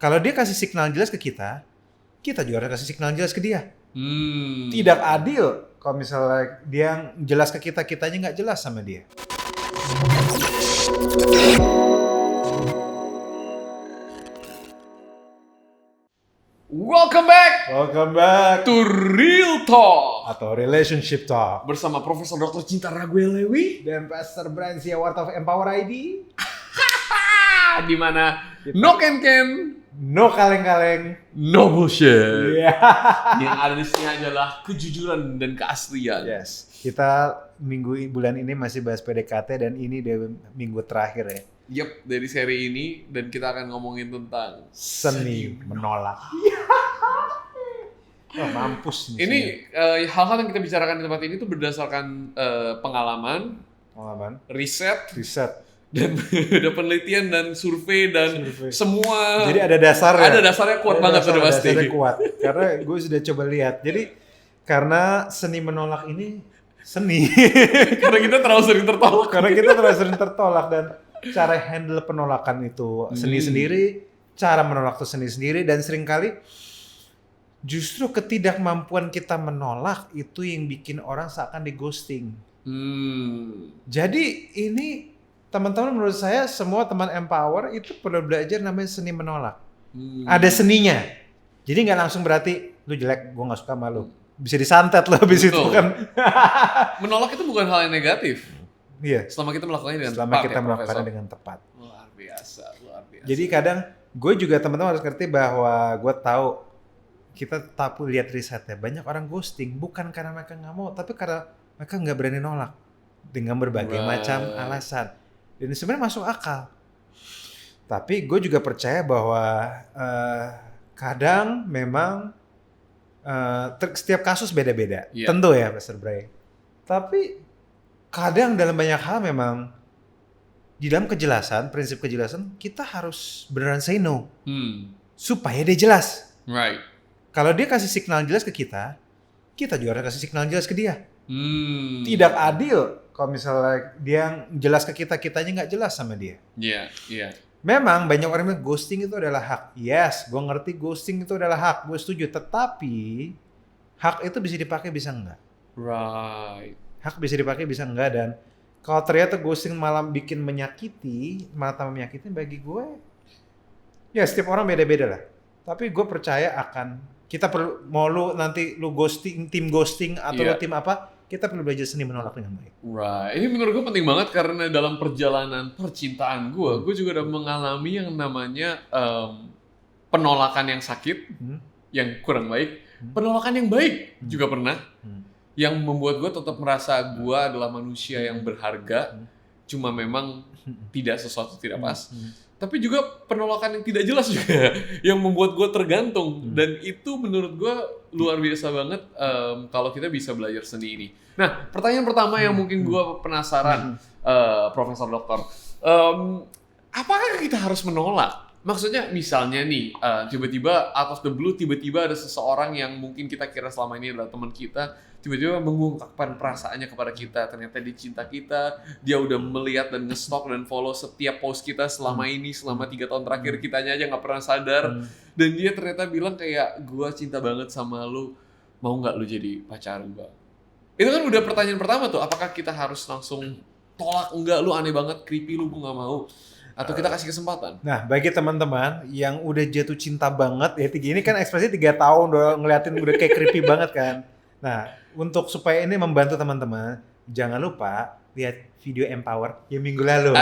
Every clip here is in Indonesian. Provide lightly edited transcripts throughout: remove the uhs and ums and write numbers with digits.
Kalau dia kasih signal jelas ke kita juga harus kasih signal jelas ke dia. Tidak adil kalau misalnya dia jelas ke kita, kitanya nggak jelas sama dia. Welcome back to to Real Talk atau Relationship Talk bersama Profesor Dr. Cinta Raguel Lewi, dan Pastor Brian Siawart of Empower ID. di mana no ken, No kaleng-kaleng, no bullshit. yeah. Yang ada di sini adalah kejujuran dan keaslian. Yes, kita bulan ini masih bahas PDKT dan ini dari minggu terakhir ya. Yep, dari seri ini dan kita akan ngomongin tentang Seni menolak. Oh, mampus nih. Ini hal-hal yang kita bicarakan di tempat ini tuh berdasarkan pengalaman, riset, dan ada penelitian dan survei dan semua. Jadi ada dasarnya. Ada dasarnya kuat banget sudah pasti. Dasarnya kuat. Karena gue sudah coba lihat. Jadi karena seni menolak ini seni. Karena kita terlalu sering tertolak. Dan cara handle penolakan itu seni sendiri, cara menolak itu seni sendiri, dan seringkali justru ketidakmampuan kita menolak itu yang bikin orang seakan di ghosting. Jadi ini teman-teman, menurut saya semua teman Empower itu perlu belajar namanya seni menolak. Ada seninya. Jadi nggak langsung berarti lu jelek, gue nggak suka sama lu. Bisa disantet lo habis itu kan. Menolak itu bukan hal yang negatif. Iya. Selama kita melakukannya dengan melakukannya dengan tepat. Luar biasa. Jadi kadang gue juga teman-teman harus ngerti bahwa gue tahu kita lihat risetnya, banyak orang ghosting bukan karena mereka nggak mau, tapi karena mereka nggak berani nolak dengan berbagai macam alasan. Dan sebenarnya masuk akal. Tapi gue juga percaya bahwa kadang memang setiap kasus beda-beda. Yeah. Tentu ya, Pastor Bray. Tapi kadang dalam banyak hal memang di dalam prinsip kejelasan kita harus beneran say no. Supaya dia jelas. Right. Kalau dia kasih signal jelas ke kita juga harus kasih signal jelas ke dia. Tidak adil kalau misalnya dia jelas ke kita, kitanya nggak jelas sama dia. Iya. Memang banyak orang bilang ghosting itu adalah hak. Yes, gue ngerti ghosting itu adalah hak, gue setuju. Tetapi hak itu bisa dipakai, bisa enggak. Right. Hak bisa dipakai, bisa enggak. Dan kalau ternyata ghosting malah bikin menyakiti, malah tambah menyakiti, bagi gue, ya setiap orang beda-beda lah. Tapi gue percaya kita perlu, mau lu nanti lu ghosting, tim ghosting atau lu tim apa, kita perlu belajar seni menolak dengan baik. Right. Ini menurut gue penting banget karena dalam perjalanan percintaan gue juga udah mengalami yang namanya penolakan yang sakit, yang kurang baik, penolakan yang baik juga pernah, yang membuat gue tetap merasa gue adalah manusia yang berharga, cuma memang tidak pas. Tapi juga penolakan yang tidak jelas juga yang membuat gue tergantung. Dan itu menurut gue luar biasa banget kalau kita bisa belajar seni ini. Nah, pertanyaan pertama yang mungkin gue penasaran, Profesor Dokter, apakah kita harus menolak? Maksudnya misalnya nih, tiba-tiba out of the blue, tiba-tiba ada seseorang yang mungkin kita kira selama ini adalah teman kita, tiba-tiba mengungkapkan perasaannya kepada kita. Ternyata dia cinta kita, dia udah melihat dan nge-stalk dan follow setiap post kita selama 3 tahun terakhir, kitanya aja gak pernah sadar. Dan dia ternyata bilang kayak, gua cinta banget sama lu, mau gak lu jadi pacar gua? Itu kan udah pertanyaan pertama tuh, apakah kita harus langsung tolak? Enggak, lu aneh banget, creepy lu, gua gak mau. Atau kita kasih kesempatan? Nah, bagi teman-teman yang udah jatuh cinta banget, ya ini kan ekspresi 3 tahun udah ngeliatin udah kayak creepy banget kan. Nah, untuk supaya ini membantu teman-teman, jangan lupa lihat video Empower yang minggu lalu.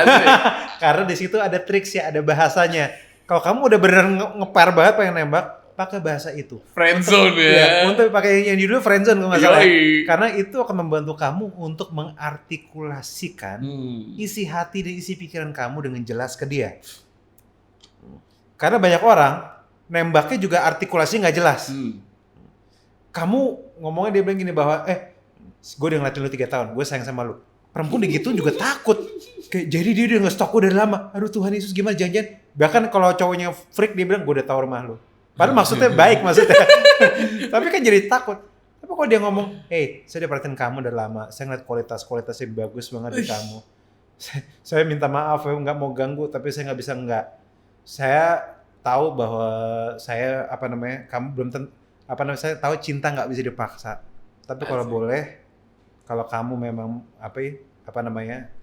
Karena di situ ada triks ya, ada bahasanya. Kalau kamu udah bener nge-pair banget pengen nembak, pakai bahasa itu. Friendzone ya. Untuk pakai yang judul friendzone kalau nggak salah. Karena itu akan membantu kamu untuk mengartikulasikan isi hati dan isi pikiran kamu dengan jelas ke dia. Karena banyak orang nembaknya juga artikulasi nggak jelas. Kamu ngomongnya dia bilang gini bahwa gue udah ngeliatin lu 3 tahun, gue sayang sama lu. Perempuan gitu juga takut. Jadi dia udah nge-stalk gue dari lama. Aduh Tuhan Yesus, gimana janjian. Bahkan kalau cowoknya freak dia bilang gue udah tahu rumah lu. Padahal maksudnya baik maksudnya. Tapi kan jadi takut. Tapi kalau dia ngomong, saya udah perhatiin kamu dari lama. Saya ngeliat kualitasnya bagus banget di kamu. Saya minta maaf, nggak mau ganggu, tapi saya nggak bisa nggak. Saya tahu bahwa saya kamu belum saya tahu cinta nggak bisa dipaksa. Tapi kalau boleh, kalau kamu memang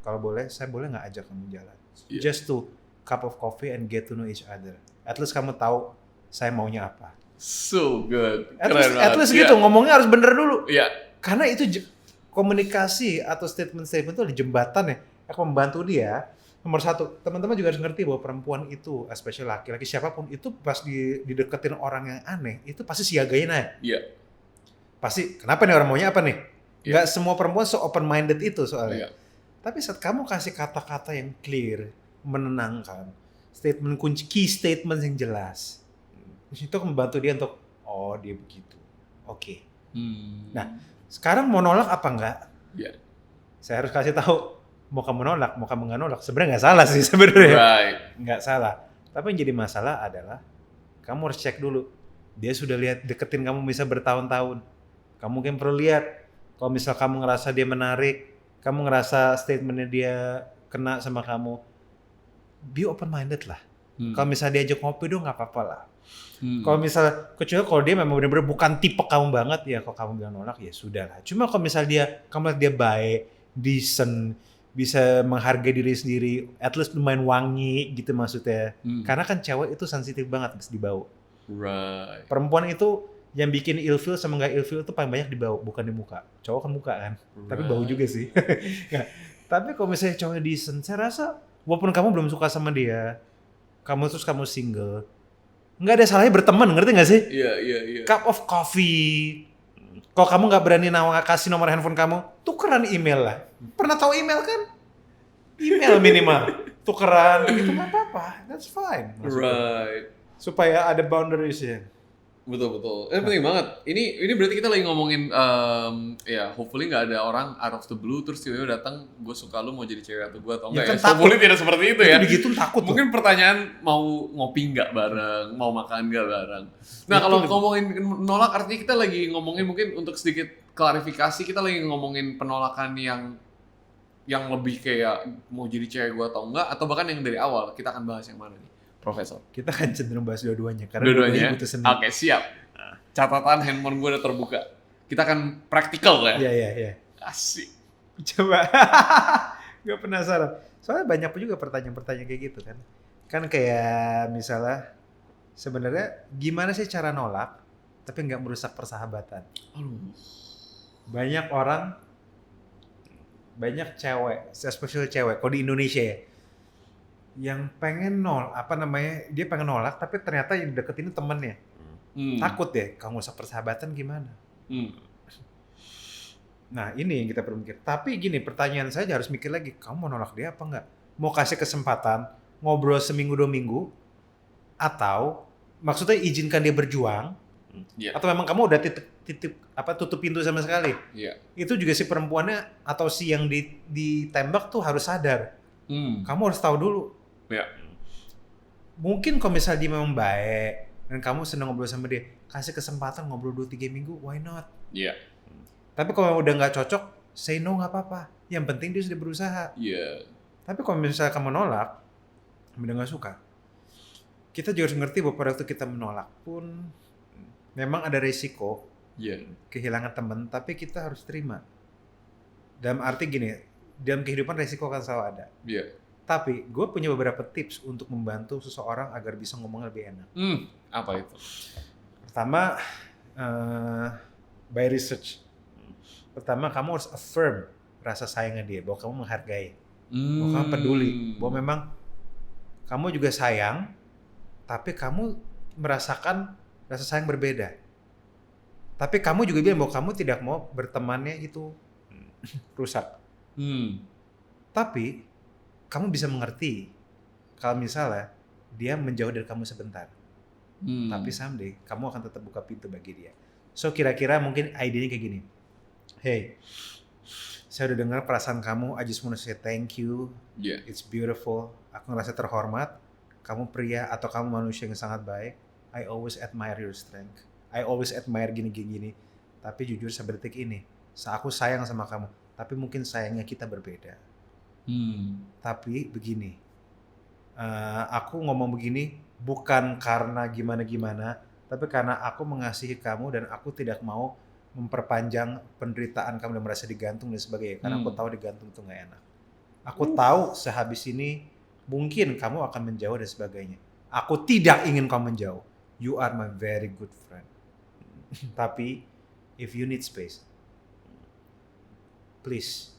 kalau boleh, saya boleh nggak ajak kamu jalan? Yeah. Just to cup of coffee and get to know each other. At least kamu tahu saya maunya apa. So good. At least gitu, ngomongnya harus bener dulu. Iya. Yeah. Karena itu komunikasi atau statement-statement itu ada jembatan ya, yang membantu dia. Nomor satu, teman-teman juga harus ngerti bahwa perempuan itu, especially laki-laki siapapun, itu pas dideketin orang yang aneh, itu pasti siagain aja. Iya. Yeah. Pasti, kenapa nih orang maunya apa nih? Nggak semua perempuan so open-minded itu soalnya. Yeah. Tapi saat kamu kasih kata-kata yang clear, menenangkan, statement kunci, key statement yang jelas, itu membantu dia untuk, oh dia begitu, oke. Nah, sekarang mau nolak apa enggak? Yeah. Saya harus kasih tahu. Mau kamu nolak, mau kamu nggak nolak, sebenarnya nggak salah sih sebenarnya, nggak salah. Tapi yang jadi masalah adalah kamu harus cek dulu. Dia sudah lihat deketin kamu bisa bertahun-tahun. Kamu mungkin perlu lihat. Kalau misal kamu ngerasa dia menarik, kamu ngerasa statementnya dia kena sama kamu, be open minded lah. Kalau misal diajak ngopi dong nggak apa-apa lah. Kalau misal kecuali kalau dia memang benar-benar bukan tipe kamu banget ya, kalau kamu bilang nolak ya sudah lah. Cuma kalau misal kamu lihat dia baik, decent, bisa menghargai diri sendiri, at least lumayan wangi gitu maksudnya. Karena kan cewek itu sensitif banget habis dibau. Right. Perempuan itu yang bikin ilfeel sama nggak ilfeel itu paling banyak di bau, bukan di muka. Cowok kan muka kan, tapi bau juga sih. Nah, tapi kalau misalnya cowok decent, saya rasa walaupun kamu belum suka sama dia, kamu single, nggak ada salahnya berteman, ngerti nggak sih? Iya. Cup of coffee. Kalau kamu nggak berani kasih nomor handphone kamu, tukeran email lah. Pernah tahu email kan? Email minimal. Tukeran, gitu nggak apa-apa. That's fine. Right. Supaya ada boundaries ya. Betul. Penting banget. Ini berarti kita lagi ngomongin, hopefully nggak ada orang out of the blue terus tiba-tiba datang, gue suka lu mau jadi cewek atau gue atau enggak ya. Kan hopefully tidak seperti itu ya. Begitu takut. Mungkin pertanyaan mau ngopi nggak bareng, mau makan nggak bareng. Nah kalau ngomongin nolak artinya kita lagi ngomongin mungkin untuk sedikit klarifikasi kita lagi ngomongin penolakan yang lebih kayak mau jadi cewek gue atau enggak atau bahkan yang dari awal kita akan bahas yang mana nih? Profesor. Kita kan cenderung bahas dua-duanya karena dua-duanya butuh seni. Oke, siap. Catatan handphone gue udah terbuka. Kita akan praktikal ya. Iya. Asik. Coba. Gak penasaran. Soalnya banyak juga pertanyaan-pertanyaan kayak gitu kan. Kan kayak misalnya sebenarnya gimana sih cara nolak tapi nggak merusak persahabatan. Banyak cewek, especially cewek, kalau di Indonesia ya, yang pengen dia pengen nolak tapi ternyata yang deketin itu temennya. Takut deh, kalau nggak usah persahabatan gimana? Nah ini yang kita perlu mikir. Tapi gini, pertanyaan saya harus mikir lagi, kamu mau nolak dia apa enggak? Mau kasih kesempatan, ngobrol seminggu 2 minggu, atau maksudnya izinkan dia berjuang, atau memang kamu udah tutup pintu sama sekali? Itu juga si perempuannya atau si yang ditembak tuh harus sadar. Kamu harus tahu dulu. Mungkin kalau misalnya dia memang baik dan kamu senang ngobrol sama dia, kasih kesempatan ngobrol 2-3 minggu, why not? Tapi kalau udah nggak cocok, say no nggak apa-apa. Yang penting dia sudah berusaha. Tapi kalau misalnya kamu nolak, udah nggak suka, kita juga harus ngerti bahwa pada waktu kita menolak pun memang ada resiko kehilangan teman, tapi kita harus terima. Dalam arti gini, dalam kehidupan resiko kan selalu ada. Tapi gue punya beberapa tips untuk membantu seseorang agar bisa ngomong lebih enak. Apa itu? Pertama, by research. Pertama, kamu harus affirm rasa sayangnya dia, bahwa kamu menghargai, bahwa kamu peduli, bahwa memang kamu juga sayang, tapi kamu merasakan rasa sayang berbeda. Tapi kamu juga bilang bahwa kamu tidak mau bertemannya itu rusak. Tapi kamu bisa mengerti kalau misalnya dia menjauh dari kamu sebentar. Tapi someday kamu akan tetap buka pintu bagi dia. So kira-kira mungkin idenya kayak gini. Hey, saya udah dengar perasaan kamu. I just want to say thank you. It's beautiful. Aku ngerasa terhormat. Kamu pria atau kamu manusia yang sangat baik. I always admire your strength. I always admire gini. Tapi jujur sedetik ini, aku sayang sama kamu. Tapi mungkin sayangnya kita berbeda. Tapi begini, aku ngomong begini bukan karena gimana-gimana, tapi karena aku mengasihi kamu dan aku tidak mau memperpanjang penderitaan kamu dan merasa digantung dan sebagainya. Karena aku tahu digantung itu nggak enak. Aku tahu sehabis ini mungkin kamu akan menjauh dan sebagainya. Aku tidak ingin kamu menjauh. You are my very good friend. Tapi if you need space, please,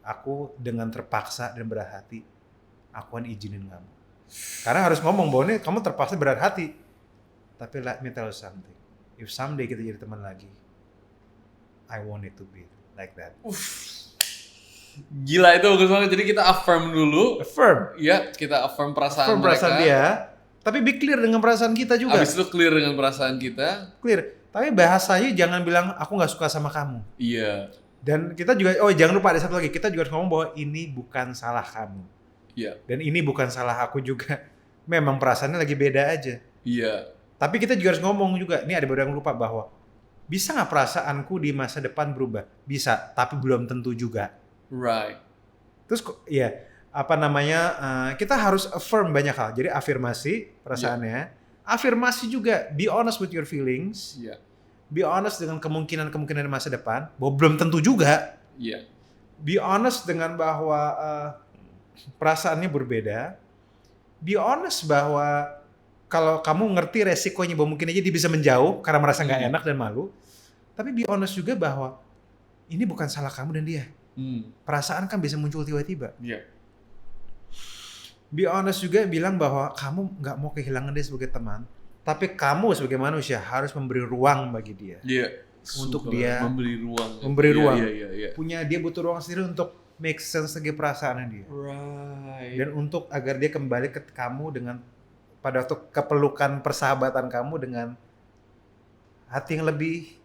aku dengan terpaksa dan berat hati, aku akan izinin kamu. Karena harus ngomong bahwa ini kamu terpaksa berat hati. Tapi let me tell you something. If someday kita jadi teman lagi, I want it to be like that. Gila, itu bagus banget. Jadi kita affirm dulu. Affirm. Ya, kita affirm perasaan affirm mereka. Perasaan dia. Tapi be clear dengan perasaan kita juga. Habis itu clear dengan perasaan kita. Clear. Tapi bahasanya jangan bilang aku nggak suka sama kamu. Iya. Dan kita juga, jangan lupa ada satu lagi. Kita juga harus ngomong bahwa ini bukan salah kamu. Iya. Dan ini bukan salah aku juga. Memang perasaannya lagi beda aja. Iya. Tapi kita juga harus ngomong juga. Ini ada beberapa yang lupa bahwa bisa nggak perasaanku di masa depan berubah? Bisa, tapi belum tentu juga. Right. Terus ya apa namanya? Kita harus affirm banyak hal. Jadi afirmasi perasaannya. Afirmasi juga, be honest with your feelings. Iya. Be honest dengan kemungkinan masa depan. Bahwa belum tentu juga. Iya. Be honest dengan bahwa perasaannya berbeda. Be honest bahwa kalau kamu ngerti resikonya bahwa mungkin aja dia bisa menjauh karena merasa nggak enak dan malu. Tapi be honest juga bahwa ini bukan salah kamu dan dia. Perasaan kan bisa muncul tiba-tiba. Iya. Be honest juga bilang bahwa kamu nggak mau kehilangan dia sebagai teman. Tapi kamu sebagai manusia harus memberi ruang bagi dia. Iya. Untuk dia memberi ruang. Memberi ruang. Iya. Punya dia butuh ruang sendiri untuk make sense lagi perasaannya dia. Right. Dan untuk agar dia kembali ke kamu dengan pada waktu kepelukan persahabatan kamu dengan hati yang lebih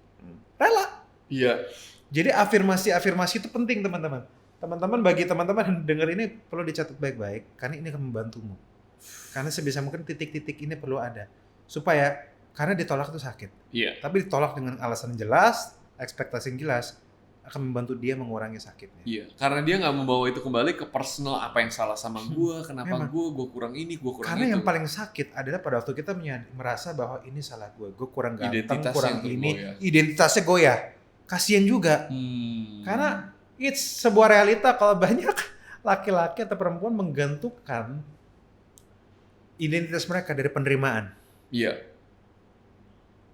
rela. Iya. Jadi afirmasi itu penting teman-teman. Teman-teman, bagi teman-teman yang dengar ini perlu dicatat baik-baik karena ini akan membantumu. Karena sebisa mungkin titik-titik ini perlu ada. Supaya karena ditolak itu sakit. Iya. Tapi ditolak dengan alasan jelas, ekspektasi yang jelas akan membantu dia mengurangi sakitnya. Iya, karena dia nggak membawa itu kembali ke personal, apa yang salah sama gue, kenapa gue kurang ini, gue kurang karena itu. Yang paling sakit adalah pada waktu kita merasa bahwa ini salah gue kurang ganteng, Identitas kurang ini, goyah. Identitasnya goyah. Kasian juga. Karena it's sebuah realita kalau banyak laki-laki atau perempuan menggantungkan identitas mereka dari penerimaan. Iya.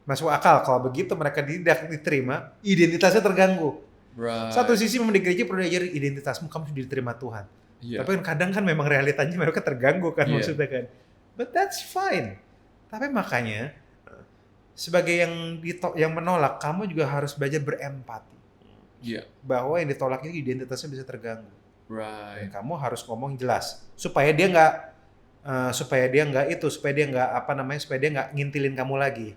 Masuk akal kalau begitu mereka tidak diterima, identitasnya terganggu. Right. Satu sisi memang di gereja perlu diajarin identitasmu kamu sudah diterima Tuhan. Yeah. Tapi kadang kan memang realitanya mereka terganggu kan maksudnya kan. But that's fine. Tapi makanya sebagai yang menolak, kamu juga harus belajar berempati. Iya. Bahwa yang ditolak ini identitasnya bisa terganggu. Right. Dan kamu harus ngomong jelas supaya dia nggak supaya dia nggak ngintilin kamu lagi.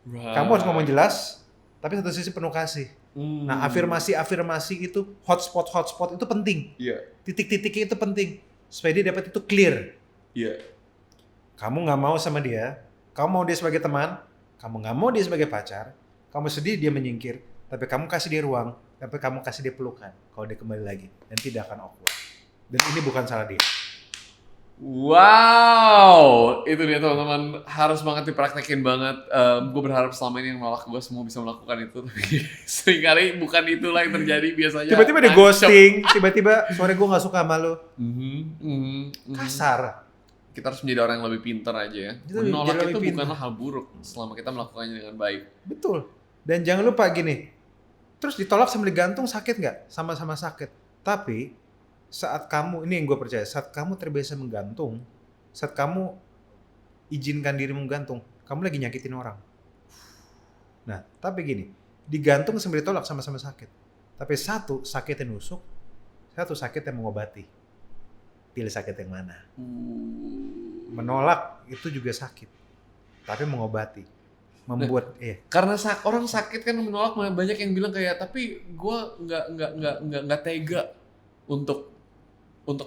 Right. Kamu harus ngomong jelas, tapi satu sisi penuh kasih. Nah, afirmasi itu hotspot itu penting. Iya. Titik-titiknya itu penting supaya dia dapat itu clear. Iya. Kamu nggak mau sama dia, kamu mau dia sebagai teman, kamu nggak mau dia sebagai pacar, kamu sedih dia menyingkir, tapi kamu kasih dia ruang, tapi kamu kasih dia pelukan kalau dia kembali lagi dan tidak akan awkward. Dan ini bukan salah dia. Wow, itu dia teman-teman, harus banget dipraktekin banget. Gue berharap selama ini yang nolak gue semua bisa melakukan itu, tapi seringkali bukan itulah yang terjadi biasanya. Tiba-tiba dia ghosting, tiba-tiba sore gue nggak suka sama lo. Kasar. Kita harus menjadi orang yang lebih pintar aja ya. Menolak itu bukanlah hal buruk selama kita melakukannya dengan baik. Betul. Dan jangan lupa gini, terus ditolak sama digantung sakit nggak? Sama-sama sakit. Tapi saat kamu, ini yang gue percaya, saat kamu terbiasa menggantung, saat kamu izinkan diri menggantung, kamu lagi nyakitin orang. Nah, tapi gini, digantung sama ditolak sama-sama sakit. Tapi satu sakit yang nusuk, satu sakit yang mengobati. Pilih sakit yang mana? Menolak itu juga sakit, tapi mengobati. Membuat karena orang sakit kan menolak, banyak yang bilang kayak, tapi gue nggak tega untuk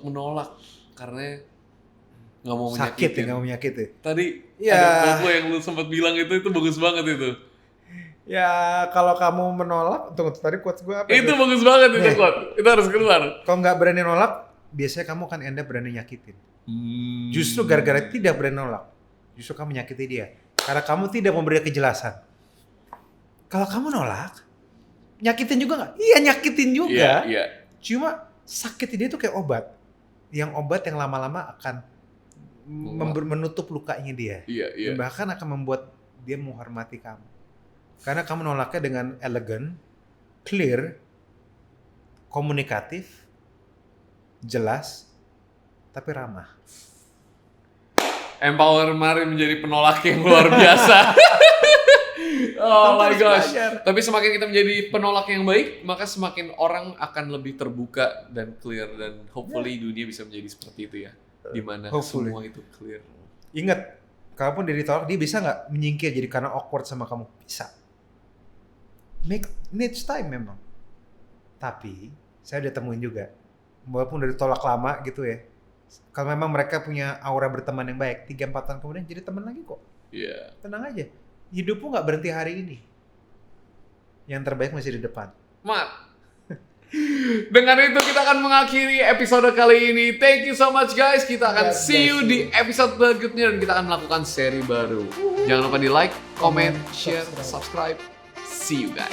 menolak karena nggak mau sakit nggak mau menyakiti. Tadi ada quote yang lu sempat bilang itu bagus banget itu. Ya kalau kamu menolak, tunggu tadi quote gue apa? Itu bagus banget itu quote. Itu harus keluar. Kalau nggak berani nolak, biasanya kamu akan berani nyakitin. Justru gara-gara tidak berani nolak, Justru kamu menyakiti dia. Karena kamu tidak memberi kejelasan. Kalau kamu nolak, nyakitin juga nggak? Iya, nyakitin juga. Cuma sakit dia itu kayak obat. Yang obat yang lama-lama akan menutup lukanya dia. Dan bahkan akan membuat dia menghormati kamu. Karena kamu nolaknya dengan elegan, clear, komunikatif, jelas, tapi ramah. Empower Mari menjadi penolak yang luar biasa. Oh my gosh. Tapi semakin kita menjadi penolak yang baik, maka semakin orang akan lebih terbuka dan clear, dan hopefully dunia bisa menjadi seperti itu ya. Dimana semua itu clear. Ingat, kalaupun dia ditolak, dia bisa nggak menyingkir jadi karena awkward sama kamu? Bisa. Needs time memang. Tapi saya udah temuin juga, walaupun udah ditolak lama gitu ya, kalau memang mereka punya aura berteman yang baik, 3-4 tahun kemudian jadi teman lagi kok. Tenang aja. Hidupmu nggak berhenti hari ini. Yang terbaik masih di depan. Dengan itu kita akan mengakhiri episode kali ini. Thank you so much guys. Kita akan see you di episode berikutnya, dan kita akan melakukan seri baru. Jangan lupa di like, comment, share, subscribe. See you guys.